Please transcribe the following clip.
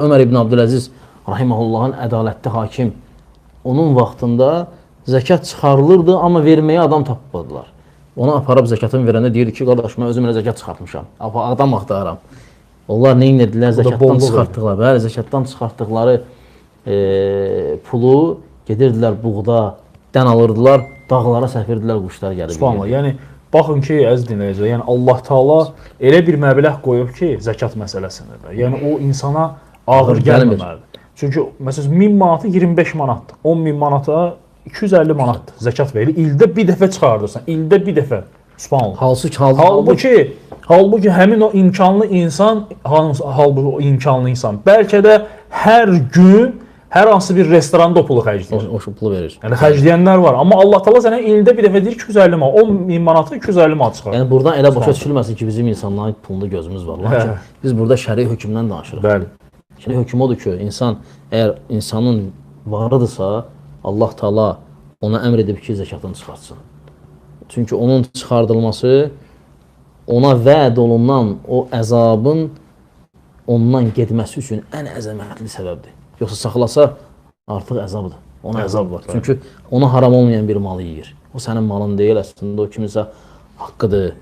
Ömər ibn Abdüləziz rahimehullahın ədalətli hakim, onun vaxtında zəkat çıxarılırdı, amma verməyə adam tapmadılar. Ona aparıb zəkatını verəndə deyirdi ki, qardaş, mən özümlə zəkat çıxartmışam, adam axtarıram. Onlar nə etdilər? Zəkatdan çıxartdıqları, bəli, zəkatdan çıxartdıqları pulu gedirdilər buğda, dən alırdılar, dağlara səfirdilər, quşlar gəlib. Subhanallah, yəni baxın ki, əziz dinləyicilər, yəni Allah Taala elə bir məbləğ qoyub ki, zəkat məsələsində. Yəni o insana ağır gəlməməlidir. Çünki məsələn 1000 manatı 25 manatdır. 10.000 manata 250 manatdır. Zəkat verilir. İldə bir dəfə çıxardırsan. İldə bir dəfə. Subhanallah. Halbuki həmin o imkanlı insan, halbuki o imkanlı insan bəlkə də hər gün hər hansı bir restoranda o pulu xərcləyir. O pulu verir. Yəni xərcləyənlər var. Amma Allah Taala sənə ildə bir dəfə deyir 250 manat, 10.000 manatı 250 manat çıxar. Yəni buradan elə başa düşülməsin ki, bizim insanların pulunda gözümüz var. Lakin biz burada şəri hökmdən danışırıq. Bəli. Şəri hökm odur ki, əgər insanın varıdırsa, Allah Taala ona əmr edib ki, zəkatını çıxartsın. Çünki onun çıxardılması ona vəd olunan o əzabın ondan getməsi üçün ən əzəmətli səbəbdir. Yoxsa saxlasa artıq əzabdır. Ona əzab var. Çünki ona haram olmayan bir malı yeyir. O sənin malın deyil, əslində o kiminsə haqqıdır.